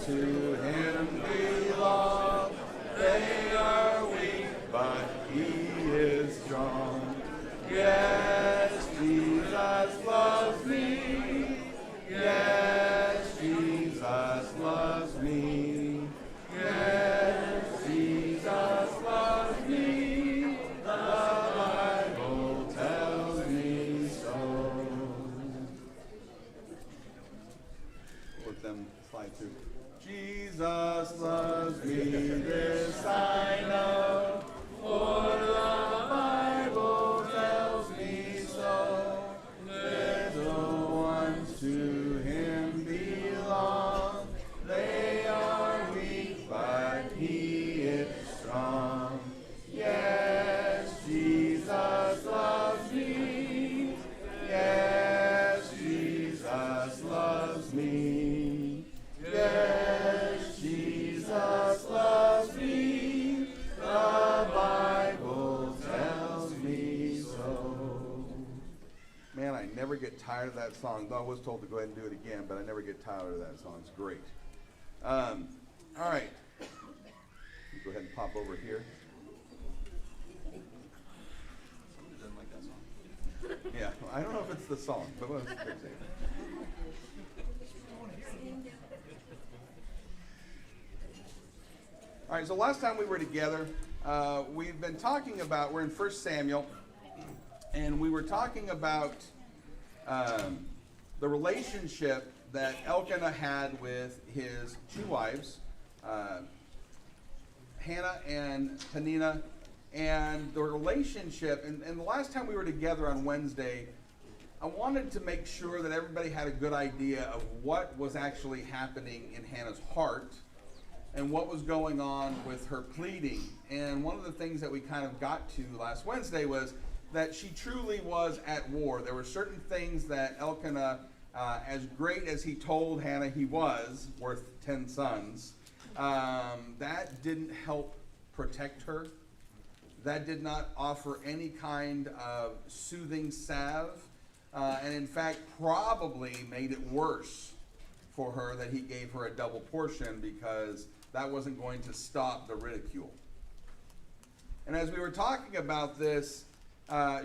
to him belong. They are weak, but he is strong. Yes, Jesus loves me. Yes, Jesus loves me. Yes, Jesus loves me. The Bible tells me so. Let them slide through. Jesus loves me, this I know, for the Bible tells me so. Little ones to him belong. They are weak, but he is strong. Yes, Jesus loves me. Yes, Jesus loves me. Yes, Jesus loves me. The Bible tells me so. Man, I never get tired of that song. Though I was told to go ahead and do it again, but I never get tired of that song. It's great. All right. Go ahead and pop over here. Somebody doesn't like that song. Yeah, I don't know if it's the song, but let's fix it. All right, so last time we were together, we've been talking about, we're in 1 Samuel, and we were talking about the relationship that Elkanah had with his two wives, Hannah and Peninnah, and the relationship, and the last time we were together on Wednesday, I wanted to make sure that everybody had a good idea of what was actually happening in Hannah's heart and what was going on with her pleading. And one of the things that we kind of got to last Wednesday was that she truly was at war. There were certain things that Elkanah, as great as he told Hannah he was, worth 10 sons, that didn't help protect her. That did not offer any kind of soothing salve, and in fact probably made it worse for her that he gave her a double portion, because that wasn't going to stop the ridicule. And as we were talking about this,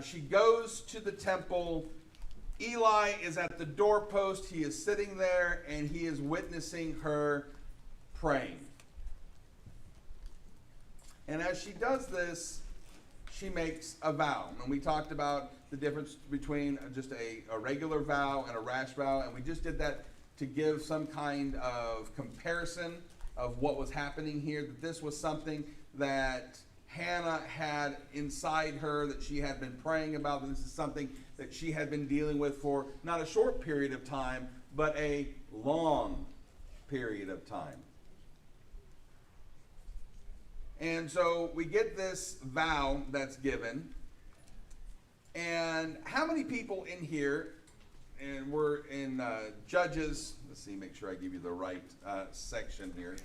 she goes to the temple. Eli is at the doorpost. He is sitting there, and he is witnessing her praying. And as she does this, she makes a vow. And we talked about the difference between just a regular vow and a rash vow, and we just did that to give some kind of comparison of what was happening here, that this was something that Hannah had inside her, that she had been praying about, that this is something that she had been dealing with for not a short period of time, but a long period of time. And so we get this vow that's given. And how many people in here, and we're in Judges, let's see, make sure I give you the right section here.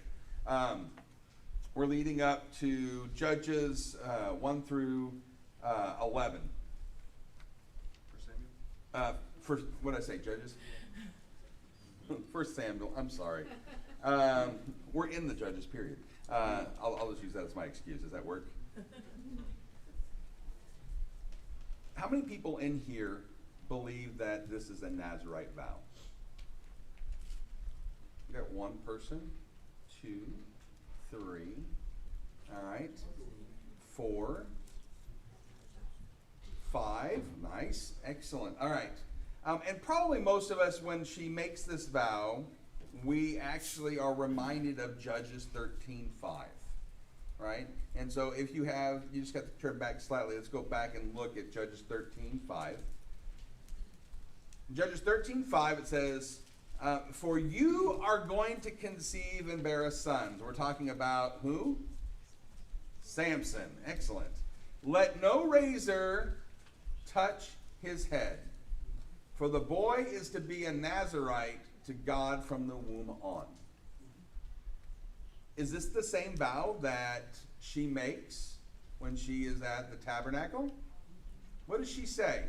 We're leading up to Judges 1 through 11. First, what did I say, Judges? 1 Samuel, I'm sorry. We're in the Judges, period. I'll just use that as my excuse. Does that work? How many people in here believe that this is a Nazirite vow? We got one person, 2, 3, all right, 4, 5, nice, excellent, all right. And probably most of us, when she makes this vow, we actually are reminded of Judges 13:5, right? And so if you have, you just got to turn back slightly. Let's go back and look at Judges 13:5. Judges 13:5, it says, for you are going to conceive and bear a son. We're talking about who? Samson. Excellent. Let no razor touch his head, for the boy is to be a Nazirite to God from the womb on. Is this the same vow that she makes when she is at the tabernacle? What does she say?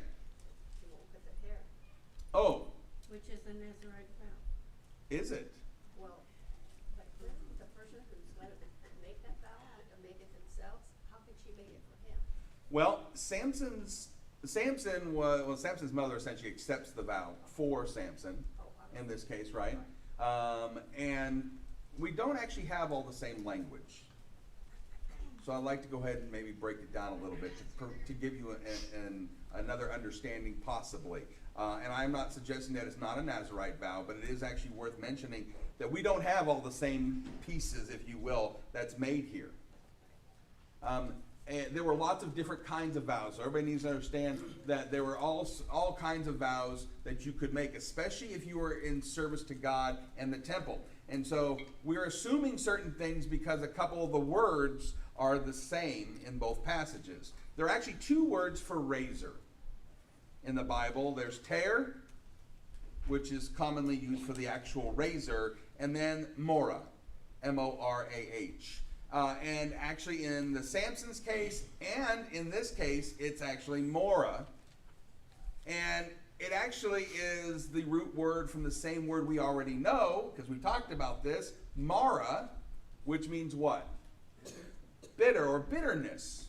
She won't cut the hair. Oh. Which is a Nazirite vow. Is it? Well, but she made it for him. Well, Samson's mother essentially accepts the vow for Samson in this case, right? And we don't actually have all the same language. So I'd like to go ahead and maybe break it down a little bit to give you another understanding possibly. And I'm not suggesting that it's not a Nazirite vow, but it is actually worth mentioning that we don't have all the same pieces, if you will, that's made here. And there were lots of different kinds of vows. So everybody needs to understand that there were all kinds of vows that you could make, especially if you were in service to God and the temple. And so we're assuming certain things because a couple of the words are the same in both passages. There are actually two words for razor in the Bible. There's ter, which is commonly used for the actual razor, and then mora, M-O-R-A-H. And actually in the Samson's case and in this case, it's actually mora. And it actually is the root word from the same word we already know, because we talked about this, mara, which means what? Bitter or bitterness.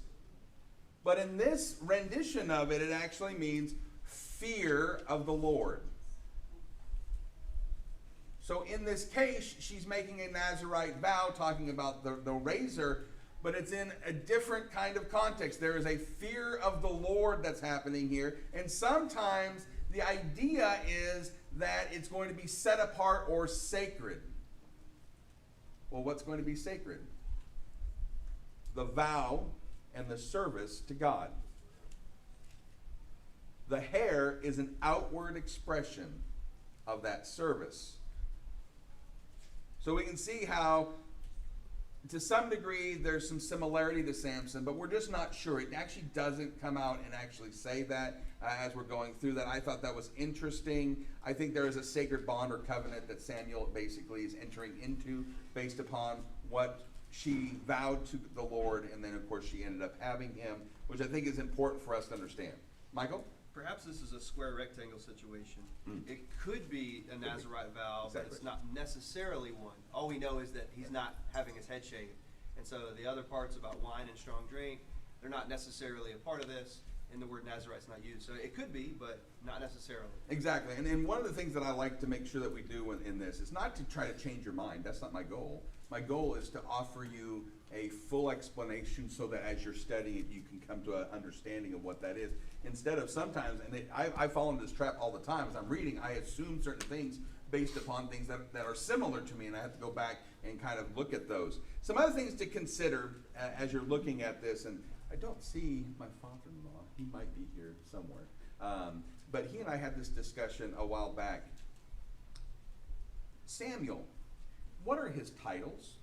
But in this rendition of it, it actually means fear of the Lord. So in this case, she's making a Nazirite vow, talking about the razor, but it's in a different kind of context. There is a fear of the Lord that's happening here, and sometimes the idea is that it's going to be set apart or sacred. Well, what's going to be sacred? The vow and the service to God. The hair is an outward expression of that service. So we can see how, to some degree, there's some similarity to Samson, but we're just not sure. It actually doesn't come out and actually say that as we're going through that. I thought that was interesting. I think there is a sacred bond or covenant that Samuel basically is entering into based upon what she vowed to the Lord, and then, of course, she ended up having him, which I think is important for us to understand. Michael? Perhaps this is a square rectangle situation. It could be a Nazirite vow, Exactly. but it's not necessarily one. All we know is that he's not having his head shaved. And so the other parts about wine and strong drink, they're not necessarily a part of this, and the word Nazirite's not used. So it could be, but not necessarily. Exactly. And one of the things that I like to make sure that we do in this is not to try to change your mind. That's not my goal. My goal is to offer you a full explanation so that as you're studying it, you can come to an understanding of what that is. Instead of sometimes, and I fall into this trap all the time, as I'm reading, I assume certain things based upon things that are similar to me, and I have to go back and kind of look at those. Some other things to consider as you're looking at this, and I don't see my father-in-law. He might be here somewhere. But he and I had this discussion a while back. Samuel, what are his titles?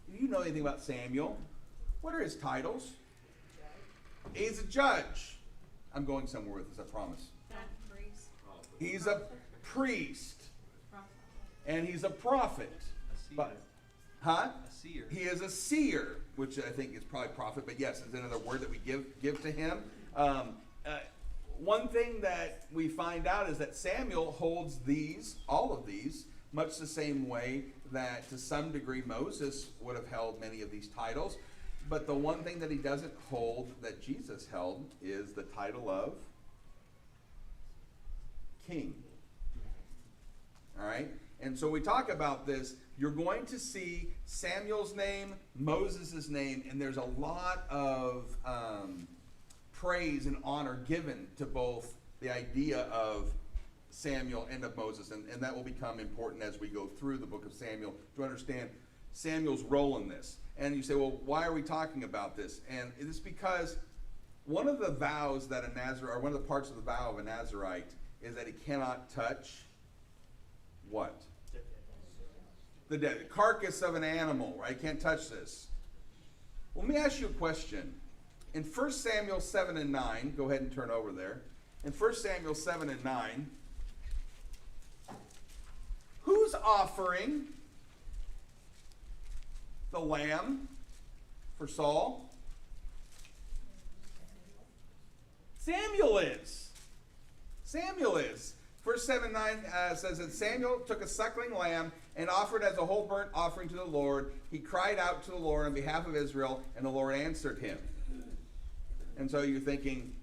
Do you know anything about Samuel? What are his titles? He's a judge. I'm going somewhere with this, I promise. Priest. He's a priest. Prophet. And he's a prophet. A seer. But, huh? A seer. He is a seer, which I think is probably prophet, but yes, it's another word that we give to him. One thing that we find out is that Samuel holds all of these, much the same way that to some degree Moses would have held many of these titles. But the one thing that he doesn't hold that Jesus held is the title of king. All right? And so we talk about this. You're going to see Samuel's name, Moses' name, and there's a lot of praise and honor given to both the idea of Samuel and of Moses. And that will become important as we go through the book of Samuel to understand Samuel's role in this. And you say, well, why are we talking about this? And it's because one of the vows that a Nazirite, or one of the parts of the vow of a Nazirite, is that he cannot touch what? The dead carcass of an animal, right? Can't touch this. Well, let me ask you a question. In 1 Samuel 7 and 9, go ahead and turn over there. In 1 Samuel 7 and 9, who's offering the lamb for Saul? Samuel is. Samuel is. Verse 7-9 says that Samuel took a suckling lamb and offered as a whole burnt offering to the Lord. He cried out to the Lord on behalf of Israel, and the Lord answered him. And so you're thinking,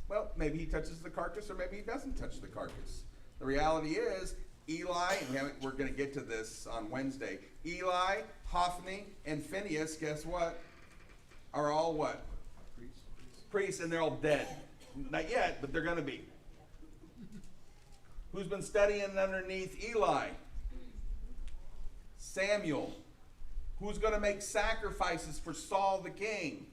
well, maybe he touches the carcass, or maybe he doesn't touch the carcass. The reality is, Eli, and we're going to get to this on Wednesday, Eli, Hophni, and Phinehas, guess what? Are all what? Priests, and they're all dead. Not yet, but they're going to be. Who's been studying underneath Eli? Samuel. Who's going to make sacrifices for Saul the king?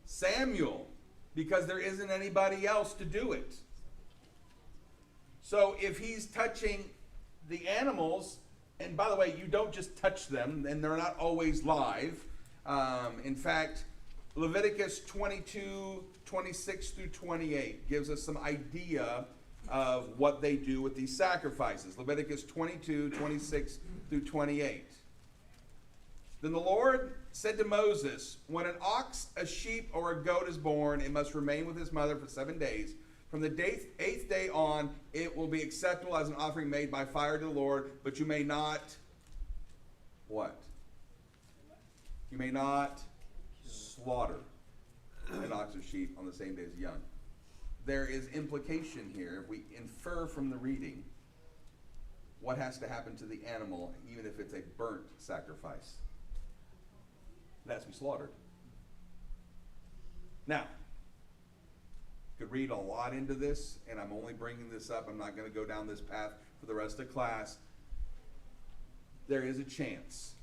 Samuel. Because there isn't anybody else to do it. So if he's touching the animals, and by the way, you don't just touch them, and they're not always live. In fact, Leviticus 22, 26 through 28 gives us some idea of what they do with these sacrifices. Leviticus 22, 26 through 28. Then the Lord said to Moses, when an ox, a sheep, or a goat is born, it must remain with his mother for 7 days. From the eighth day on, it will be acceptable as an offering made by fire to the Lord, but you may not, what? You may not slaughter an ox or sheep on the same day as young. There is implication here. If we infer from the reading what has to happen to the animal, even if it's a burnt sacrifice. It has to be slaughtered. Now, could read a lot into this, and I'm only bringing this up. I'm not going to go down this path for the rest of class. There is a chance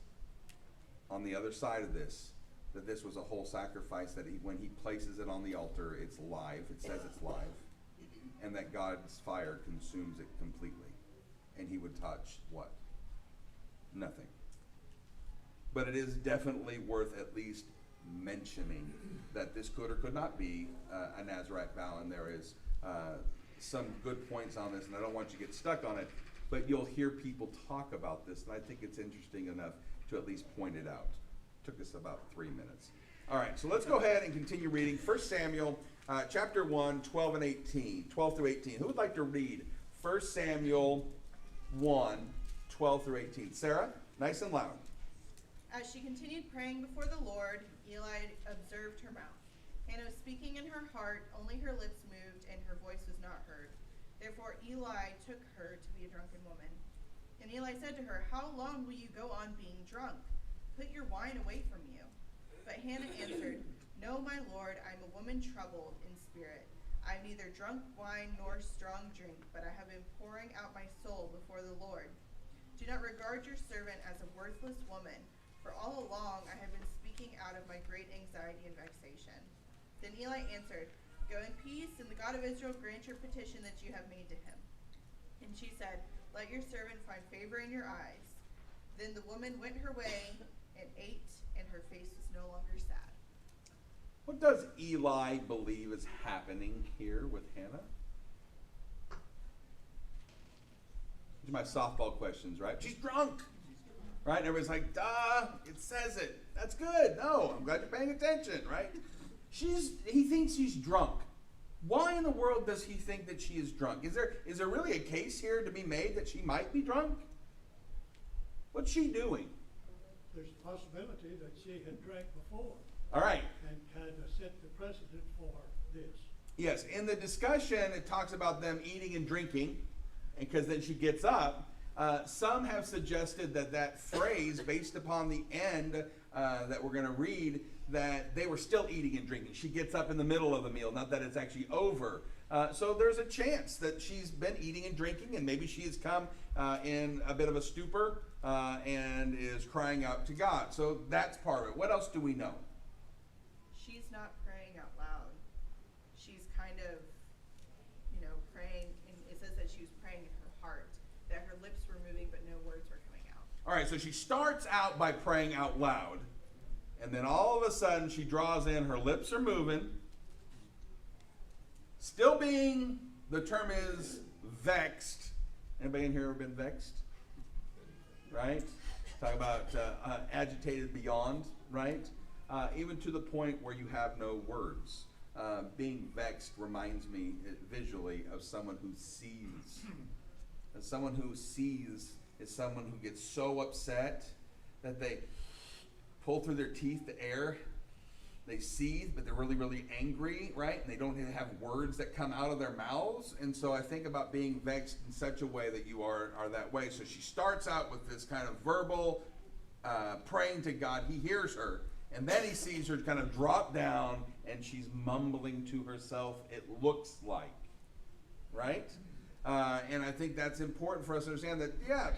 on the other side of this that this was a whole sacrifice, that when he places it on the altar, it's live. It says it's live. And that God's fire consumes it completely. And he would touch what? Nothing. But it is definitely worth at least mentioning that this could or could not be a Nazarite vow, and there is some good points on this, and I don't want you to get stuck on it, but you'll hear people talk about this, and I think it's interesting enough to at least point it out. Took us about 3 minutes. All right, so let's go ahead and continue reading 1 Samuel chapter 1, 12 through 18. Who would like to read 1 Samuel 1, 12 through 18? Sarah, nice and loud. As she continued praying before the Lord, Eli observed her mouth. Hannah was speaking in her heart, only her lips moved, and her voice was not heard. Therefore Eli took her to be a drunken woman. And Eli said to her, how long will you go on being drunk? Put your wine away from you. But Hannah answered, no, my lord, I am a woman troubled in spirit. I have neither drunk wine nor strong drink, but I have been pouring out my soul before the Lord. Do not regard your servant as a worthless woman, for all along I have been speaking out of my great anxiety and vexation. Then Eli answered, go in peace, and the God of Israel grant your petition that you have made to him. And she said, let your servant find favor in your eyes. Then the woman went her way and ate, and her face was no longer sad. What does Eli believe is happening here with Hannah? These are my softball questions, right? She's drunk, right? And everybody's like, duh, it says it. That's good. No, I'm glad you're paying attention, right? He thinks she's drunk. Why in the world does he think that she is drunk? Is there really a case here to be made that she might be drunk? What's she doing? There's a possibility that she had drank before. All right. And kind of set the precedent for this. Yes, in the discussion, it talks about them eating and drinking, because then she gets up. Some have suggested that phrase, based upon the end that we're going to read, that they were still eating and drinking. She gets up in the middle of the meal, not that it's actually over. So there's a chance that she's been eating and drinking, and maybe she has come in a bit of a stupor and is crying out to God. So that's part of it. What else do we know? She's not praying out loud. She's kind of, praying, and it says that she was praying in her heart, that her lips were moving but no words were coming out. All right, so she starts out by praying out loud, and then all of a sudden she draws in, her lips are moving, still being, the term is vexed. Anybody in here ever been vexed? Right? Talk about agitated beyond, right? Even to the point where you have no words. Being vexed reminds me visually of someone who seethes. And someone who seethes is someone who gets so upset that they pull through their teeth the air. They seethe, but they're really, really angry, right? And they don't have words that come out of their mouths. And so I think about being vexed in such a way that you are that way. So she starts out with this kind of verbal praying to God. He hears her. And then he sees her kind of drop down, and she's mumbling to herself, it looks like, right? And I think that's important for us to understand that, yeah,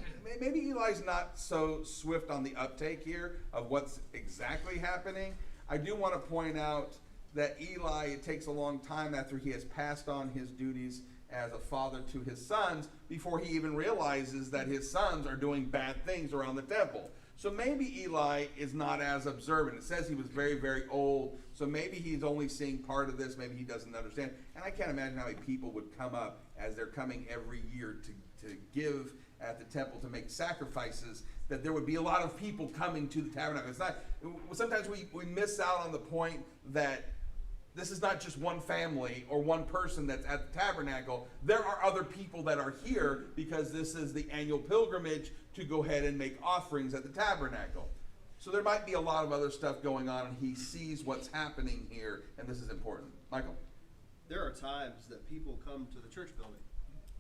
maybe Eli's not so swift on the uptake here of what's exactly happening. I do want to point out that Eli, it takes a long time after he has passed on his duties as a father to his sons before he even realizes that his sons are doing bad things around the temple. So maybe Eli is not as observant. It says he was very, very old, so maybe he's only seeing part of this. Maybe he doesn't understand. And I can't imagine how many people would come up as they're coming every year to give at the temple to make sacrifices, that there would be a lot of people coming to the tabernacle. It's not, sometimes we miss out on the point that this is not just one family or one person that's at the tabernacle. There are other people that are here because this is the annual pilgrimage to go ahead and make offerings at the tabernacle. So there might be a lot of other stuff going on, and he sees what's happening here, and this is important. Michael? There are times that people come to the church building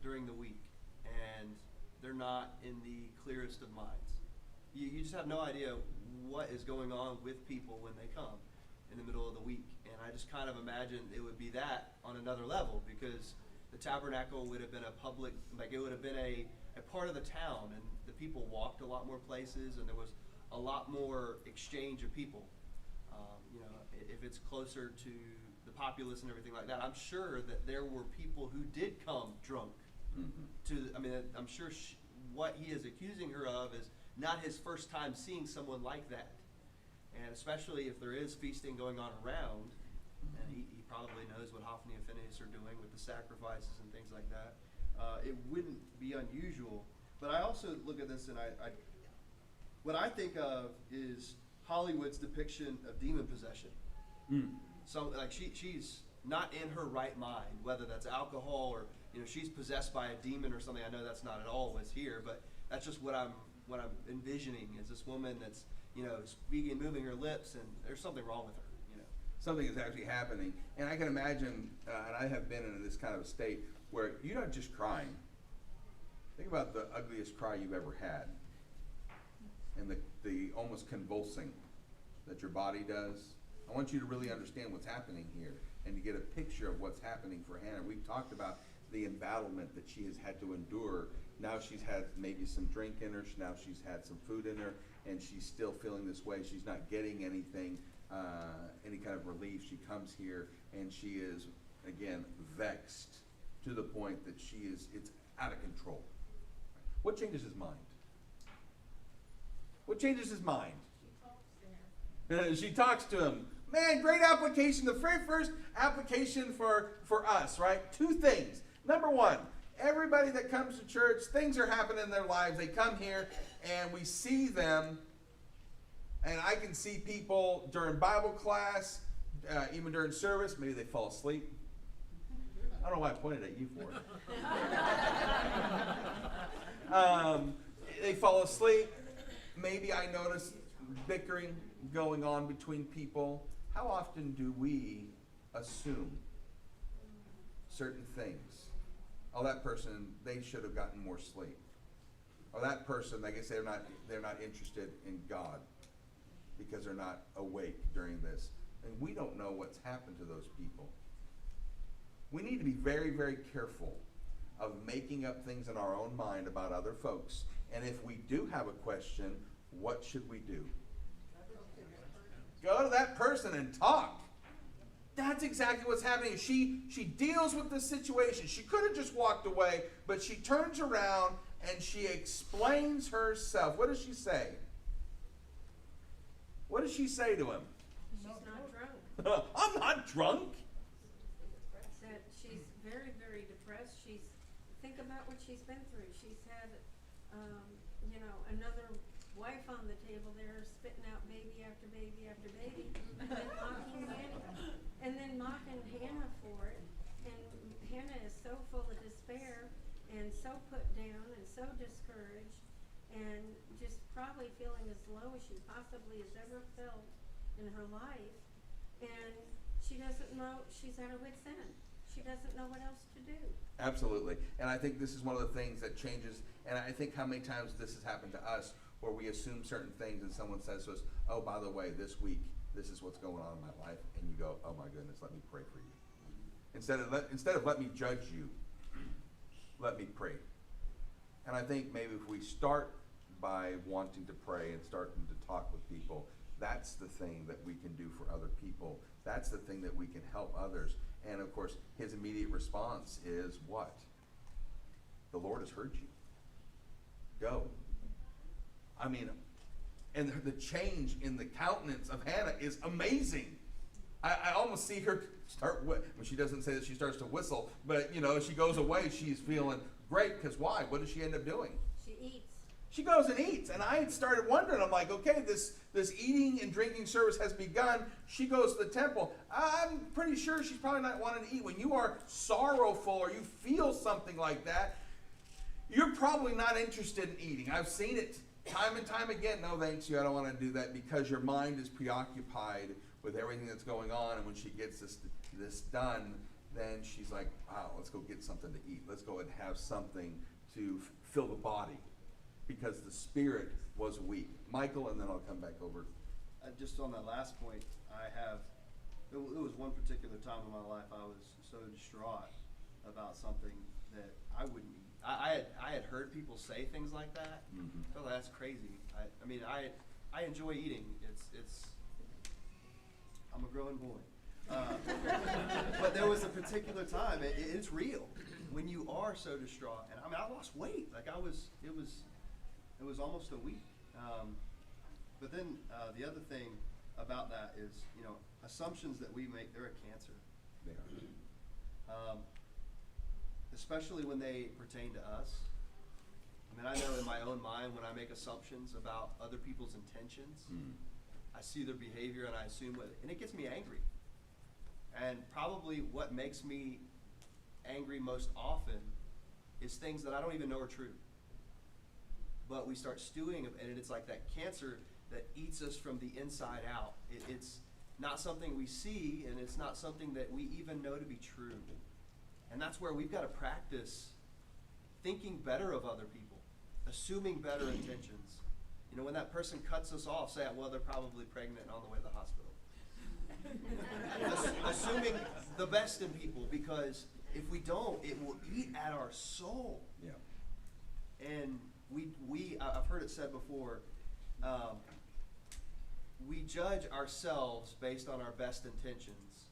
during the week, and they're not in the clearest of minds. You just have no idea what is going on with people when they come in the middle of the week. And I just kind of imagine it would be that on another level, because the tabernacle would have been a public, like it would have been a part of the town, and the people walked a lot more places, and there was a lot more exchange of people. If it's closer to the populace and everything like that, I'm sure that there were people who did come drunk. I'm sure what he is accusing her of is not his first time seeing someone like that. And especially if there is feasting going on around, and he probably knows what Hophni and Phinehas are doing with the sacrifices and things like that, it wouldn't be unusual. But I also look at this, and what I think of is Hollywood's depiction of demon possession. So like she's not in her right mind, whether that's alcohol or she's possessed by a demon or something. I know that's not at all what's here, but that's just what I'm envisioning is this woman that's speaking, moving her lips, and there's something wrong with her. Something is actually happening. And I can imagine, and I have been in this kind of a state where you're not just crying. Think about the ugliest cry you've ever had, and the almost convulsing that your body does. I want you to really understand what's happening here and to get a picture of what's happening for Hannah. We've talked about the embattlement that she has had to endure. Now she's had maybe some drink in her. Now she's had some food in her, and she's still feeling this way. She's not getting anything, any kind of relief. She comes here, and she is, again, vexed to the point that it's out of control. What changes his mind? What changes his mind? She talks to him. Man, great application. The very first application for us, right? Two things. Number one, everybody that comes to church, things are happening in their lives. They come here and we see them. And I can see people during Bible class, even during service, maybe they fall asleep. I don't know why I pointed at you for it. They fall asleep. Maybe I notice bickering going on between people. How often do we assume certain things? Oh, that person, they should have gotten more sleep. Or that person, I guess they're not interested in God because they're not awake during this. And we don't know what's happened to those people. We need to be very, very careful of making up things in our own mind about other folks. And if we do have a question, what should we do? Go to that person and talk. That's exactly what's happening. She deals with the situation. She could have just walked away, but she turns around and she explains herself. What does she say? What does she say to him? She's not drunk. I'm not drunk. Said she's very, very depressed. Think about what she's been through. She's had, another wife on the table there spitting out baby after baby after baby, and then mocking Hannah for it. And Hannah is so full of despair and so put down and so discouraged and just probably feeling as low as she possibly has ever felt in her life. And she doesn't know, she's at her wit's end. She doesn't know what else to do. Absolutely. And I think this is one of the things that changes, and I think how many times this has happened to us, where we assume certain things and someone says to us, oh, by the way, this week, this is what's going on in my life. And you go, oh my goodness, let me pray for you. Instead of let me judge you, let me pray. And I think maybe if we start by wanting to pray and starting to talk with people, that's the thing that we can do for other people. That's the thing that we can help others. And of course, his immediate response is what? The Lord has heard you. Go. I mean, and the change in the countenance of Hannah is amazing. I almost see her start, she doesn't say that she starts to whistle, but as she goes away, she's feeling great, because why? What does she end up doing? She eats. She goes and eats, and I started wondering, I'm like, okay, this eating and drinking service has begun. She goes to the temple. I'm pretty sure she's probably not wanting to eat. When you are sorrowful or you feel something like that, you're probably not interested in eating. I've seen it time and time again. No, thanks you, I don't want to do that, because your mind is preoccupied with everything that's going on. And when she gets this done, then she's like, wow, let's go get something to eat. Let's go and have something to fill the body, because the spirit was weak. Michael, and then I'll come back over. Just on that last point, it was one particular time in my life I was so distraught about something that I wouldn't eat. I had heard people say things like that. Mhm. Oh, that's crazy. I mean, I enjoy eating. It's I'm a growing boy. But there was a particular time, it's real, when you are so distraught. And I mean, I lost weight. Like it was almost a week. But then the other thing about that is, assumptions that we make, they're a cancer. They are. Especially when they pertain to us. I mean, I know in my own mind, when I make assumptions about other people's intentions, I see their behavior and I assume and it gets me angry. And probably what makes me angry most often is things that I don't even know are true. But we start stewing, and it's like that cancer that eats us from the inside out. It's not something we see, and it's not something that we even know to be true. And that's where we've got to practice thinking better of other people, assuming better intentions. When that person cuts us off, say, well, they're probably pregnant and on the way to the hospital. Assuming the best in people, because if we don't, it will eat at our soul. Yeah. And I've heard it said before, we judge ourselves based on our best intentions.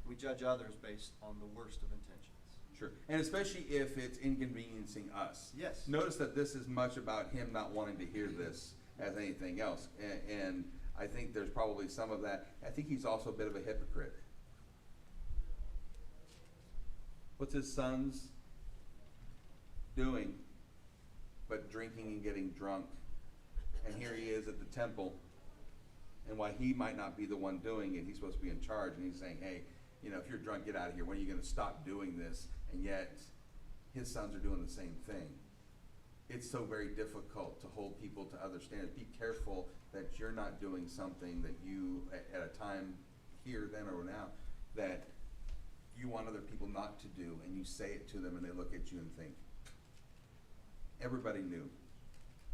We judge others based on the worst of intentions. Sure. And especially if it's inconveniencing us. Yes. Notice that this is much about him not wanting to hear this as anything else. And I think there's probably some of that. I think he's also a bit of a hypocrite. What's his sons doing but drinking and getting drunk? And here he is at the temple. And while he might not be the one doing it, he's supposed to be in charge. And he's saying, hey, if you're drunk, get out of here. When are you going to stop doing this? And yet, his sons are doing the same thing. It's so very difficult to hold people to other standards. Be careful that you're not doing something that you, at a time here, then, or now, that you want other people not to do, and you say it to them, and they look at you and think. Everybody knew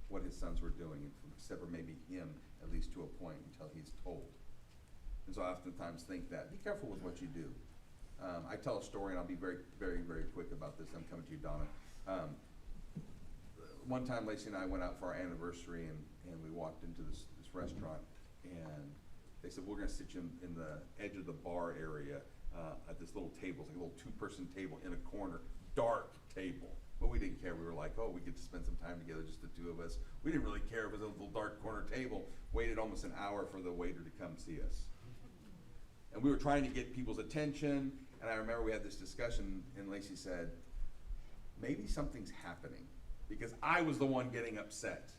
what his sons were doing, except for maybe him, at least to a point, until he's told. And so I oftentimes think that, be careful with what you do. I tell a story, and I'll be very, very, very quick about this. I'm coming to you, Donna. One time, Lacey and I went out for our anniversary, and we walked into this restaurant, and they said, we're going to sit you in the edge of the bar area at this little table. It's like a little two-person table in a corner, dark table. But we didn't care. We were like, oh, we get to spend some time together, just the two of us. We didn't really care if it was a little dark corner table. Waited almost an hour for the waiter to come see us. And we were trying to get people's attention, and I remember we had this discussion, and Lacey said, maybe something's happening, because I was the one getting upset.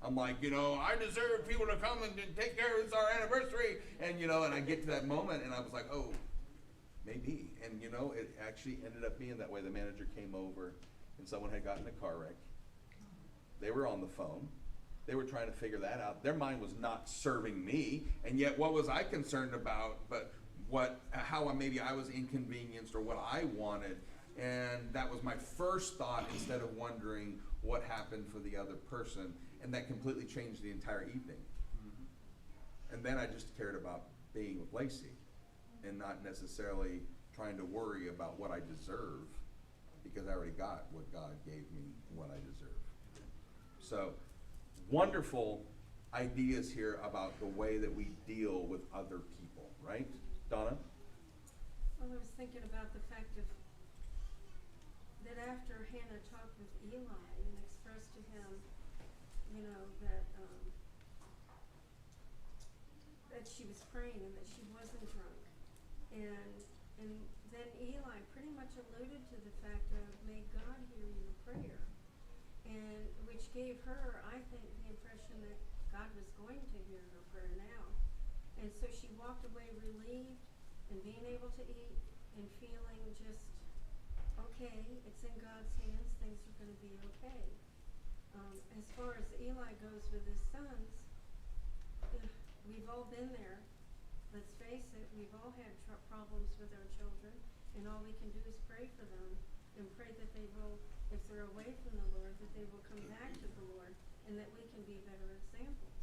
I'm like, I deserve people to come and take care of, it's our anniversary. And, and I get to that moment and I was like, oh, maybe. And, it actually ended up being that way. The manager came over and someone had gotten in a car wreck. They were on the phone. They were trying to figure that out. Their mind was not serving me. And yet what was I concerned about, but how maybe I was inconvenienced or what I wanted. And that was my first thought instead of wondering what happened for the other person. And that completely changed the entire evening. And then I just cared about being with Lacey and not necessarily trying to worry about what I deserve, because I already got what God gave me, what I deserve. So, wonderful ideas here about the way that we deal with other people, right? Donna? Well, I was thinking about the fact of that after Hannah talked with Eli and expressed to him, that she was praying and that she wasn't drunk. And then Eli pretty much alluded to the fact of, may God hear your prayer. And which gave her, I think, the impression that God was going to hear her prayer now. And so she walked away relieved and being able to eat and feeling just, okay, it's in God's hands, things are going to be okay. As far as Eli goes with his sons, we've all been there. Let's face it, we've all had problems with our children, and all we can do is pray for them and pray that they will, if they're away from the Lord, that they will come back to the Lord and that we can be better examples.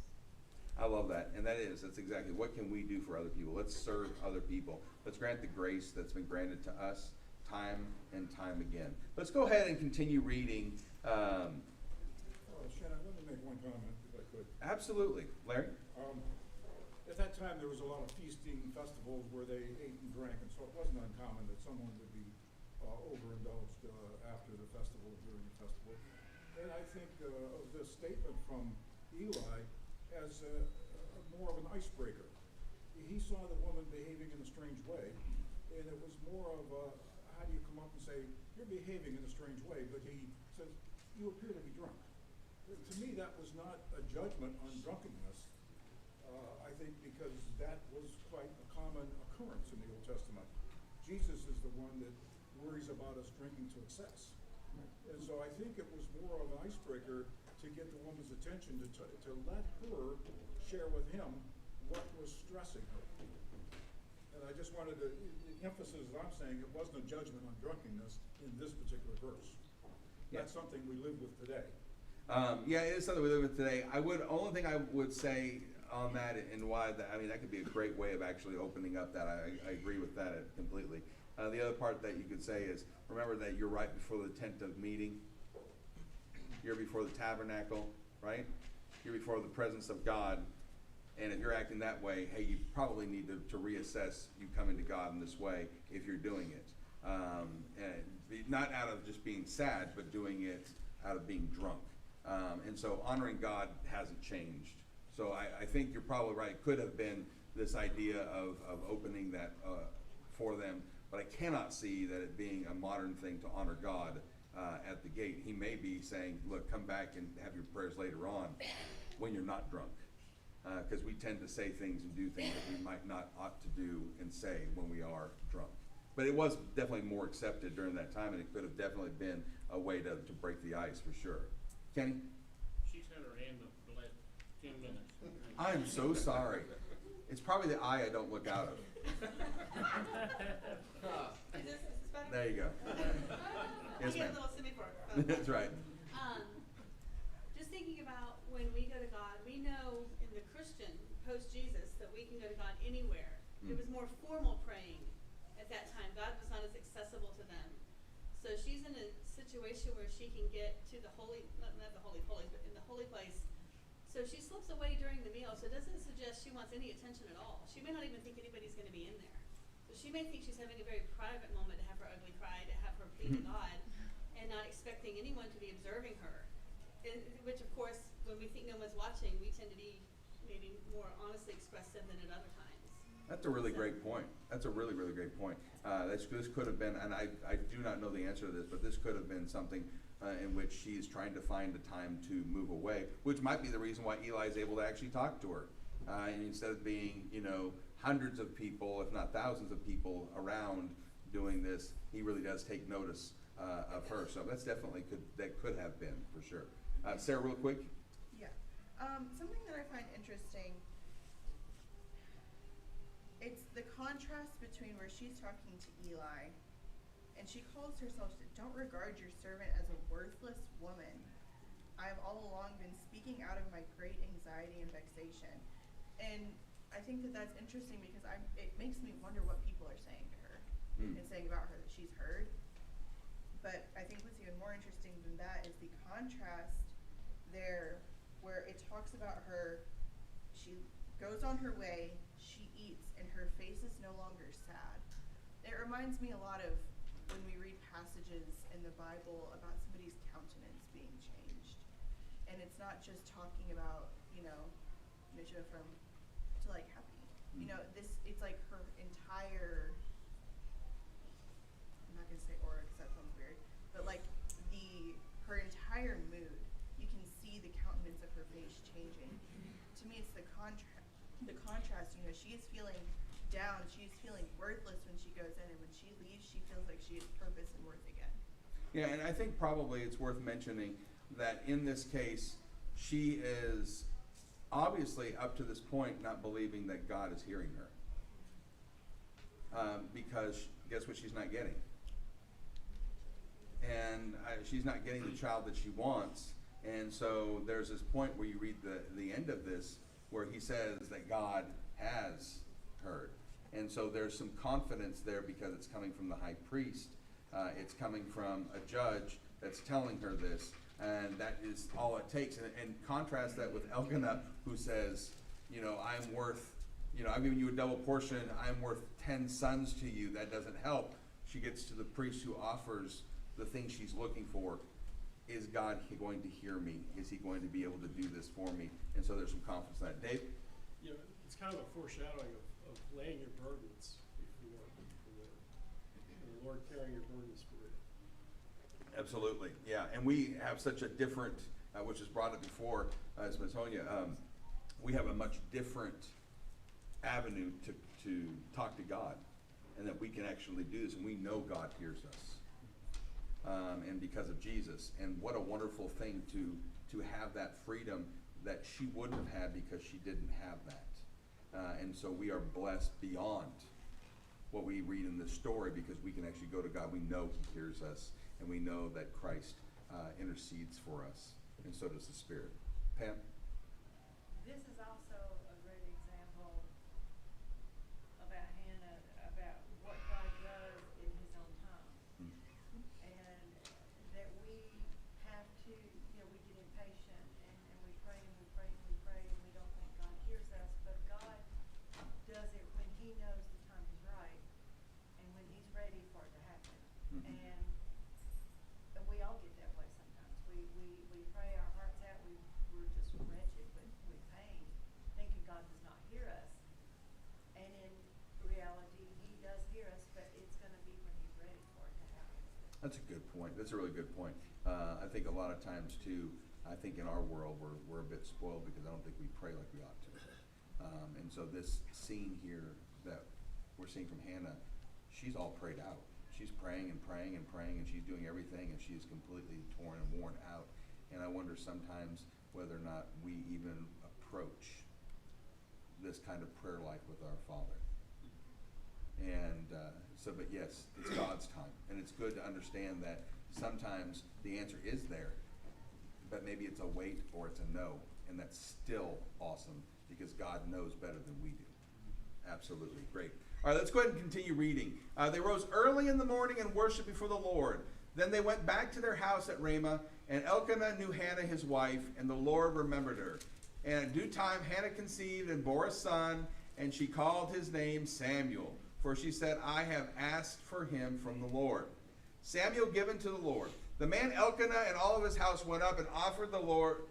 I love that. And that's exactly what can we do for other people. Let's serve other people. Let's grant the grace that's been granted to us time and time again. Let's go ahead and continue reading. Shannon, I wanted to make one comment, if I could. Absolutely. Larry? At that time, there was a lot of feasting festivals where they ate and drank, and so it wasn't uncommon that someone would be overindulged after the festival, during the festival. And I think of this statement from Eli as more of an icebreaker. He saw the woman behaving in a strange way, and it was more of how do you come up and say, you're behaving in a strange way, but he says, you appear to be drunk. To me, that was not a judgment on drunkenness. I think because that was quite a common occurrence in the Old Testament. Jesus is the one that worries about us drinking to excess. And so I think it was more of an icebreaker to get the woman's attention, to let her share with him what was stressing her. And I just wanted to, the emphasis that I'm saying, it wasn't a judgment on drunkenness in this particular verse. That's something we live with today. Yeah, it is something we live with today. Only thing I would say on that and why that could be a great way of actually opening up that. I agree with that completely. The other part that you could say is, remember that you're right before the tent of meeting. You're before the tabernacle, right? You're before the presence of God. And if you're acting that way, hey, you probably need to reassess you coming to God in this way if you're doing it. And not out of just being sad, but doing it out of being drunk. And so honoring God hasn't changed. So I think you're probably right. It could have been this idea of opening that for them, but I cannot see that it being a modern thing to honor God at the gate. He may be saying, look, come back and have your prayers later on when you're not drunk. Because we tend to say things and do things that we might not ought to do and say when we are drunk. But it was definitely more accepted during that time, and it could have definitely been a way to break the ice for sure. Kenny? She's had her hand up for the last 10 minutes. I'm so sorry. It's probably the eye I don't look out of. Is this better? There you go. Yes, I get ma'am. a little semi-for. That's right. Just thinking about when we go to God, we know in the Christian post-Jesus that we can go to God anywhere. It was more formal praying at that time. God was not as accessible to them. So she's in a situation where she can get to the holy, not the holy of holies, but in the holy place. So she slips away during the meal, so it doesn't suggest she wants any attention at all. She may not even think anybody's going to be in there. So she may think she's having a very private moment to have her ugly cry, to have her plead to God, and not expecting anyone to be observing her. Which, of course, when we think no one's watching, we tend to be maybe more honestly expressive than at other times. That's a really great point. That's a really, really great point. This could have been, and I do not know the answer to this, but this could have been something in which she is trying to find the time to move away, which might be the reason why Eli is able to actually talk to her. And instead of being, hundreds of people, if not thousands of people around doing this, he really does take notice of her. So that's definitely could have been, for sure. Sarah, real quick. Yeah. Something that I find interesting, it's the contrast between where she's talking to Eli, and she calls herself, "Don't regard your servant as a worthless woman. I have all along been speaking out of my great anxiety and vexation." And I think that that's interesting because it makes me wonder what people are saying to her and saying about her that she's heard. But I think what's even more interesting than that is the contrast there where it talks about her, she goes on her way, she eats, and her face is no longer sad. It reminds me a lot of when we read passages in the Bible about somebody's countenance being changed. And it's not just talking about, she went from to like happy. It's like her entire, I'm not gonna say aura because that sounds weird, but like her entire mood, you can see the countenance of her face changing. To me, it's the contrast, she is feeling down, she is feeling worthless when she goes in, and when she leaves, she feels like she has purpose and worth again. Yeah, and I think probably it's worth mentioning that in this case, she is obviously up to this point not believing that God is hearing her. Because guess what she's not getting? And she's not getting the child that she wants. And so there's this point where you read the end of this where he says that God has heard. And so there's some confidence there because it's coming from the high priest. It's coming from a judge that's telling her this. And that is all it takes. And contrast that with Elkanah, who says, I'm worth, I've given you a double portion. I'm worth 10 sons to you. That doesn't help. She gets to the priest who offers the thing she's looking for. Is God going to hear me? Is he going to be able to do this for me? And so there's some confidence in that. Dave? Yeah, it's kind of a foreshadowing of laying your burdens before the Lord. And the Lord carrying your burdens for you. Absolutely, yeah. And we have such a different, which was brought up before, as Matonia, we have a much different avenue to talk to God, and that we can actually do this, and we know God hears us. And because of Jesus. And what a wonderful thing to have that freedom that she wouldn't have had because she didn't have that. And so we are blessed beyond what we read in this story because we can actually go to God. We know he hears us, and we know that Christ intercedes for us, and so does the Spirit. Pam? This is also a great example about Hannah, about what God does in his own time. And that we have to, we get impatient and we pray and we pray and we pray and we don't think God hears us, but God does it when he knows the time is right and when he's ready for it to happen. And we all get that way sometimes. We pray our hearts out, we're just wretched with pain, thinking God does not hear us. And in reality, he does hear us, but it's going to be when he's ready for it to happen. That's a good point. That's a really good point. I think a lot of times too, I think in our world we're a bit spoiled because I don't think we pray like we ought to. And so this scene here that we're seeing from Hannah, she's all prayed out. She's praying and praying and praying, and she's doing everything, and she's completely torn and worn out. And I wonder sometimes whether or not we even approach this kind of prayer life with our Father. And but yes, it's God's time. And it's good to understand that sometimes the answer is there, but maybe it's a wait or it's a no. And that's still awesome because God knows better than we do. Absolutely. Great. All right, let's go ahead and continue reading. They rose early in the morning and worshiped before the Lord. Then they went back to their house at Ramah, and Elkanah knew Hannah his wife, and the Lord remembered her. And in due time Hannah conceived and bore a son, and she called his name Samuel, for she said, I have asked for him from the Lord. Samuel given to the Lord. The man Elkanah and all of his house went up and offered the Lord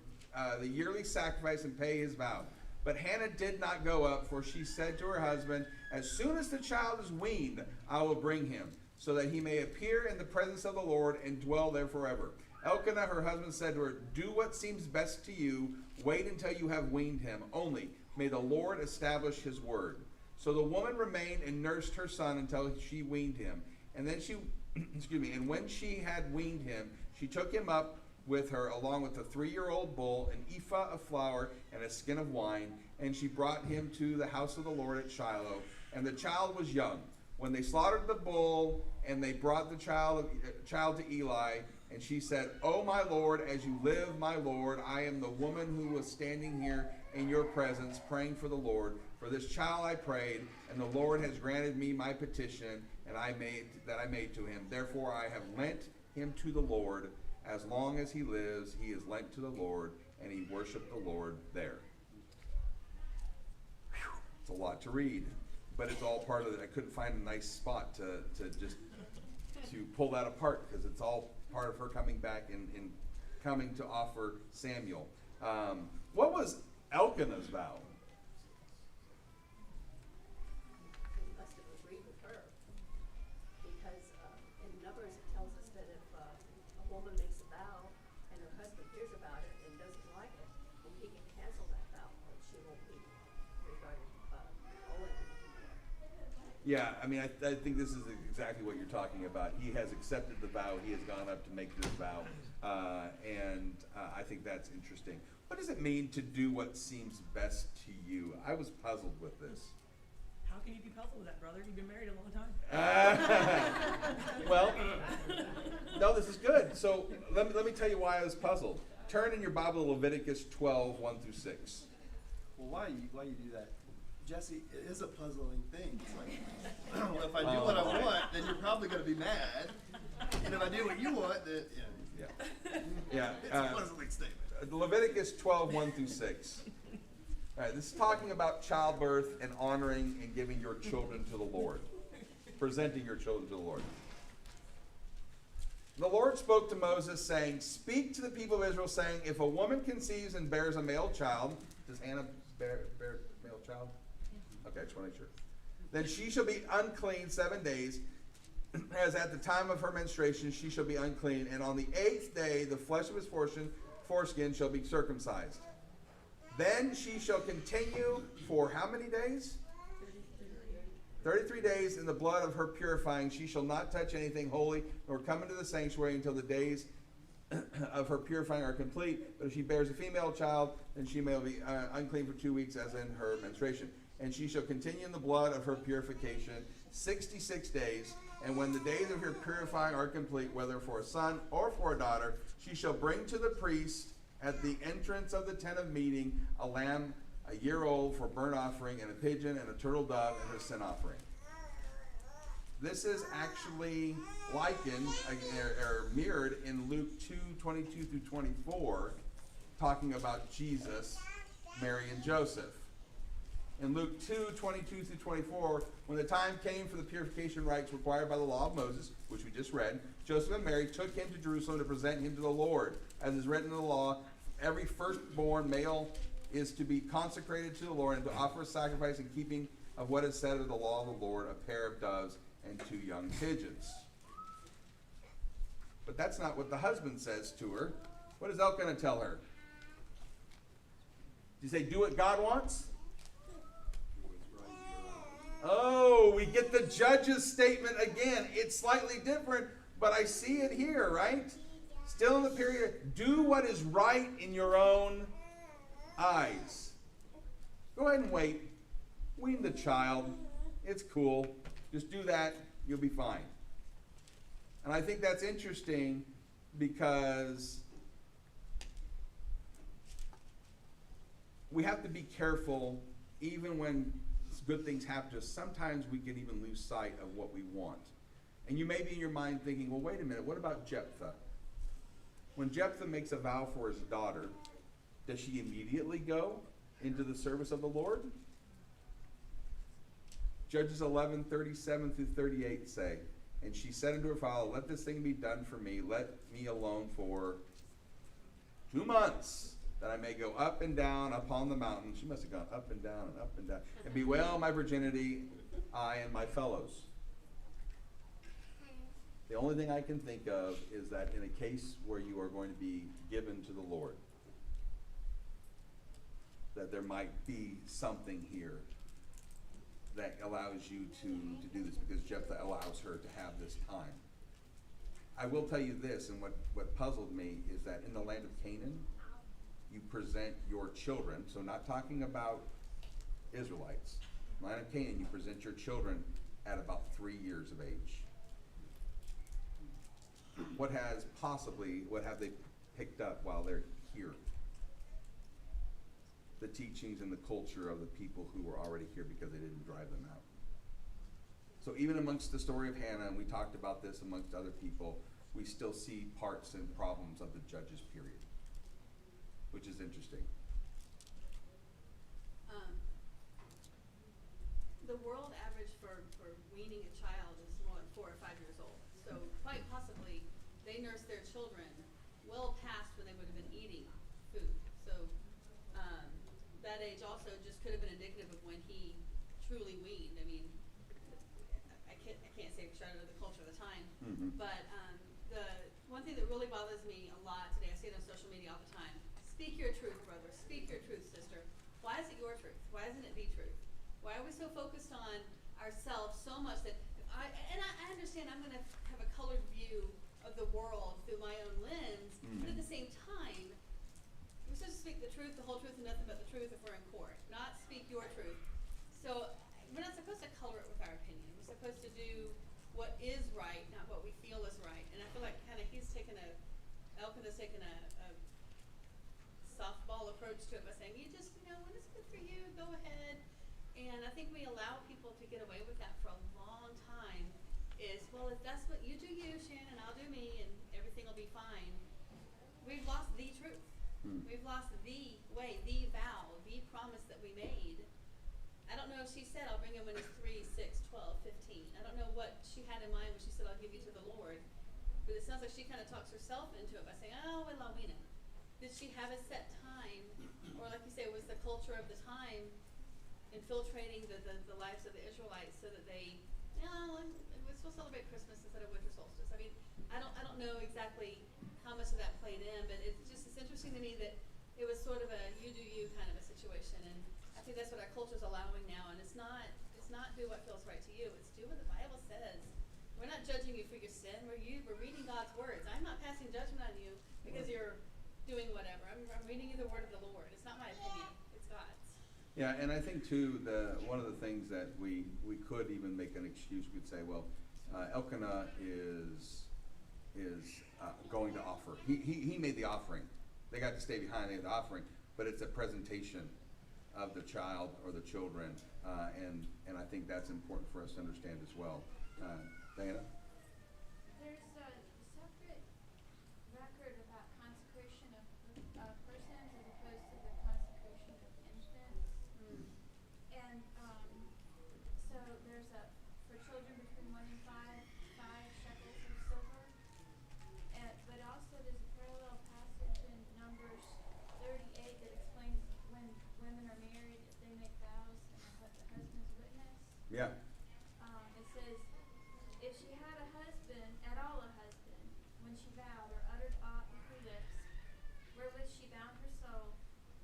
the yearly sacrifice and pay his vow. But Hannah did not go up, for she said to her husband, as soon as the child is weaned, I will bring him, so that he may appear in the presence of the Lord and dwell there forever. Elkanah, her husband, said to her, "Do what seems best to you. Wait until you have weaned him. Only may the Lord establish his word." So the woman remained and nursed her son until she weaned him. And then she, and when she had weaned him, she took him up with her, along with a 3-year-old bull, an ephah of flour, and a skin of wine. And she brought him to the house of the Lord at Shiloh. And the child was young. When they slaughtered the bull, and they brought the child to Eli, and she said, "Oh, my Lord, as you live, my Lord, I am the woman who was standing here in your presence, praying for the Lord. For this child I prayed, and the Lord has granted me my petition, and I made to him. Therefore I have lent him to the Lord. As long as he lives, he is lent to the Lord," and he worshiped the Lord there. Whew, it's a lot to read, but it's all part of it. I couldn't find a nice spot to pull that apart, because it's all part of her coming back and coming to offer Samuel. What was Elkanah's vow? He must have agreed with her, because in Numbers it tells us that if a woman makes a vow and her husband hears about it and doesn't like it, then he can cancel that vow, but she won't be regarded owing anymore. Yeah, I mean, I think this is exactly what you're talking about. He has accepted the vow. He has gone up to make this vow. And I think that's interesting. What does it mean to do what seems best to you? I was puzzled with this. How can you be puzzled with that, brother? You've been married a long time. Well, no, this is good. So let me tell you why I was puzzled. Turn in your Bible to Leviticus 12, 1 through 6. Well, why you do that? Jesse, it is a puzzling thing. It's like, well, if I do what I want, then you're probably going to be mad. And if I do what you want, then, Yeah. it's a puzzling statement. Leviticus 12, 1 through 6. All right, this is talking about childbirth and honoring and giving your children to the Lord. Presenting your children to the Lord. The Lord spoke to Moses, saying, "Speak to the people of Israel, saying, if a woman conceives and bears a male child," does Hannah bear a male child? Okay, just want to make sure. "Then she shall be unclean 7 days, as at the time of her menstruation she shall be unclean. And on the 8th day the flesh of his foreskin shall be circumcised. Then she shall continue for how many days? 33 days in the blood of her purifying. She shall not touch anything holy, nor come into the sanctuary until the days of her purifying are complete. But if she bears a female child, then she may be unclean for 2 weeks, as in her menstruation. And she shall continue in the blood of her purification 66 days. And when the days of her purifying are complete, whether for a son or for a daughter, she shall bring to the priest at the entrance of the tent of meeting a lamb a year old for burnt offering, and a pigeon and a turtle dove and her sin offering." This is actually likened or mirrored in Luke 2, 22 through 24, talking about Jesus, Mary, and Joseph. In Luke 2, 22 through 24, when the time came for the purification rites required by the law of Moses, which we just read, Joseph and Mary took him to Jerusalem to present him to the Lord. As is written in the law, every firstborn male is to be consecrated to the Lord and to offer a sacrifice in keeping of what is said of the law of the Lord, a pair of doves and 2 young pigeons. But that's not what the husband says to her. What does Elkanah tell her? Does he say, do what God wants? Oh, we get the judge's statement again. It's slightly different, but I see it here, right? Still in the period, do what is right in your own eyes. Go ahead and wait. Wean the child. It's cool. Just do that. You'll be fine. And I think that's interesting because we have to be careful even when good things happen to us. Sometimes we can even lose sight of what we want. And you may be in your mind thinking, well, wait a minute, what about Jephthah? When Jephthah makes a vow for his daughter, does she immediately go into the service of the Lord? Judges 11, 37 through 38 say, "And she said unto her father, let this thing be done for me. Let me alone for 2 months, that I may go up and down upon the mountain." She must have gone up and down, "and bewail my virginity, I and my fellows." The only thing I can think of is that in a case where you are going to be given to the Lord, that there might be something here that allows you to do this, because Jephthah allows her to have this time. I will tell you this, and what puzzled me is that in the land of Canaan, you present your children, so not talking about Israelites, land of Canaan, you present your children at about 3 years of age. What have they picked up while they're here? The teachings and the culture of the people who were already here, because they didn't drive them out. So even amongst the story of Hannah, and we talked about this amongst other people, we still see parts and problems of the Judges period, which is interesting. The world average for weaning a child is more like 4 or 5 years old. So quite possibly, they nursed their children well past when they would have been eating food. So that age also just could have been indicative of when he truly weaned. I mean, I can't say because I don't know the culture of the time, but the one thing that really bothers me a lot today, I see it on social media all the time: speak your truth, brother. Speak your truth, sister. Why is it your truth? Why isn't it the truth? Why are we so focused on ourselves so much that I understand I'm going to have a colored view of the world through my own lens, but at the same time, we're supposed to speak the truth, the whole truth, and nothing but the truth if we're in court, not speak your truth. So we're not supposed to color it with our opinion. We're supposed to do what is right, not what we feel is right. And I feel like kind of Elkanah's taken a softball approach to it by saying, when it's good for you, go ahead. And I think we allow people to get away with that for a long time. Well, if that's what you do, Shannon, I'll do me, and everything will be fine. We've lost the truth. We've lost the way, the vow, the promise that we made. I don't know if she said, I'll bring him when he's 3, 6, 12, 15. I don't know what she had in mind when she said, I'll give you to the Lord. But it sounds like she kind of talks herself into it by saying, I'll wean him. Did she have a set time? Or like you say, was the culture of the time infiltrating the lives of the Israelites so that we're supposed to celebrate Christmas instead of winter solstice? I mean, I don't know exactly how much of that played in, but it's interesting to me that it was sort of a you do you kind of a situation, and I think that's what our culture is allowing now. And it's not do what feels right to you; it's do what the Bible says. We're not judging you for your sin. We're reading God's words. I'm not passing judgment on you because you're doing whatever. I'm reading you the word of the Lord. It's not my opinion; it's God's. Yeah, and I think too, one of the things that we could even make an excuse, we could say, well, Elkanah is going to offer. He made the offering. They got to stay behind, they had the offering, but it's a presentation of the child or the children, and I think that's important for us to understand as well. Diana? There's a separate record about consecration of persons as opposed to the consecration of infants. And so there's for children between 1 and 5 shekels of silver. But also there's a parallel passage in Numbers 38 that explains when women are married, if they make vows and what the husband's witness. Yeah. It says, if she had a husband, at all a husband, when she vowed or uttered aught with her lips, wherewith she bound her soul,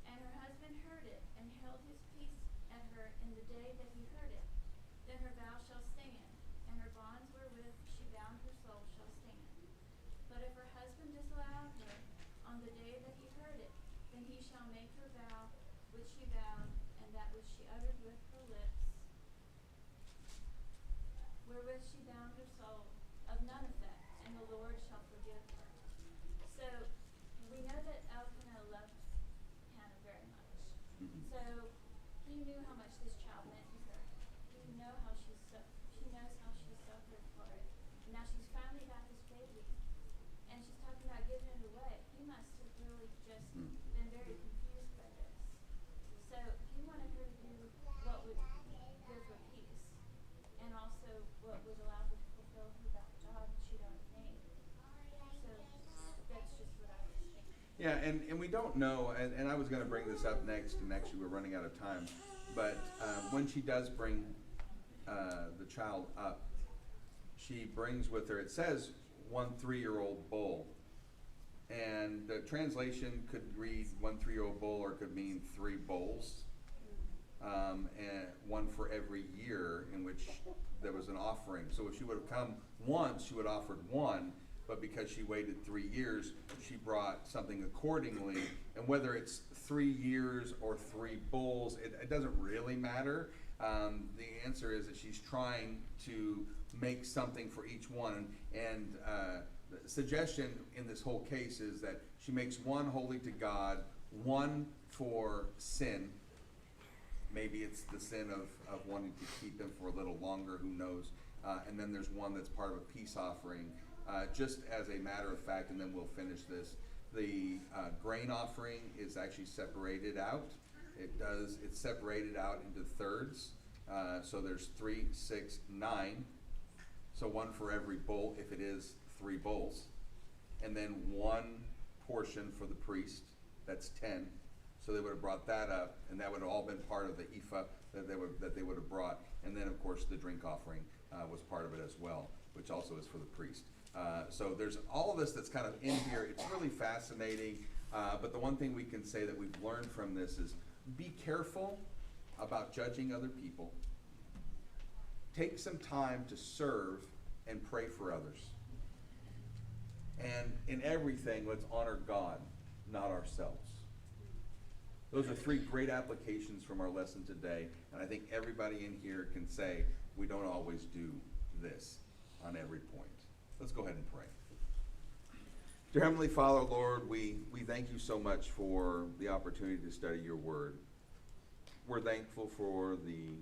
and her husband heard it, and held his peace at her in the day that he heard it, then her vow shall stand, and her bonds wherewith she bound her soul shall stand. But if her husband disallowed her on the day that he heard it, then he shall make her vow which she vowed, and that which she uttered with her lips, wherewith she bound her soul, of none effect, and the Lord shall forgive her. So we know that Elkanah loves Hannah very much. So he knew how much this child meant to her. He knows how she suffered for it. And now she's finally got this baby, and she's talking about giving it away. He must have really just been very confused by this. So he wanted her to do what would give her peace, and also what would allow her to fulfill her vow that she'd already made. So that's just what I was thinking. Yeah, and we don't know, and I was going to bring this up next, and actually we're running out of time, but when she does bring the child up, she brings with her, it says 1 3-year-old bull. And the translation could read 1 3-year-old bull, or it could mean 3 bulls. And one for every year in which there was an offering. So if she would have come once, she would have offered 1, but because she waited 3 years, she brought something accordingly. And whether it's 3 years or 3 bulls, it doesn't really matter. The answer is that she's trying to make something for each one. And the suggestion in this whole case is that she makes 1 holy to God, 1 for sin. Maybe it's the sin of wanting to keep him for a little longer, who knows. And then there's 1 that's part of a peace offering. Just as a matter of fact, and then we'll finish this, the grain offering is actually separated out. It's separated out into thirds. So there's 3, 6, 9. So 1 for every bull, if it is 3 bulls. And then 1 portion for the priest, that's 10. So they would have brought that up, and that would have all been part of the ephah that they would have brought. And then, of course, the drink offering was part of it as well, which also is for the priest. So there's all of this that's kind of in here. It's really fascinating. But the one thing we can say that we've learned from this is be careful about judging other people. Take some time to serve and pray for others. And in everything, let's honor God, not ourselves. Those are 3 great applications from our lesson today, and I think everybody in here can say we don't always do this on every point. Let's go ahead and pray. Dear Heavenly Father, Lord, we thank you so much for the opportunity to study your word. We're thankful for the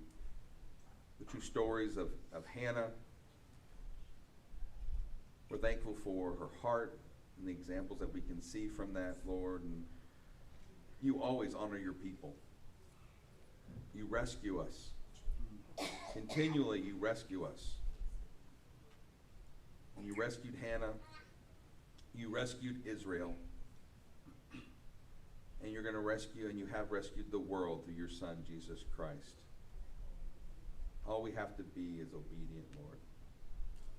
true stories of Hannah. We're thankful for her heart and the examples that we can see from that, Lord. And you always honor your people. You rescue us. Continually, you rescue us. And you rescued Hannah. You rescued Israel. And you're going to rescue, and you have rescued the world through your Son, Jesus Christ. All we have to be is obedient, Lord.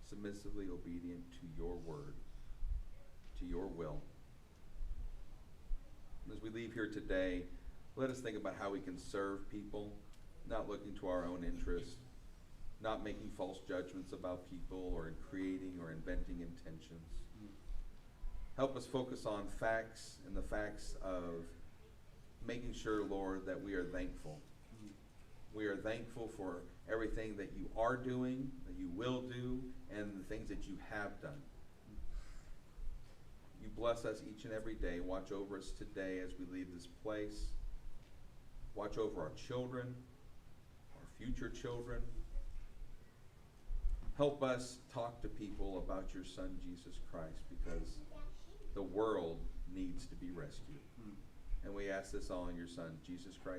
Submissively obedient to your word, to your will. As we leave here today, let us think about how we can serve people, not looking to our own interest, not making false judgments about people or in creating or inventing intentions. Help us focus on facts and the facts of making sure, Lord, that we are thankful. We are thankful for everything that you are doing, that you will do, and the things that you have done. You bless us each and every day. Watch over us today as we leave this place. Watch over our children, our future children. Help us talk to people about your Son, Jesus Christ, because the world needs to be rescued. And we ask this all in your Son, Jesus Christ.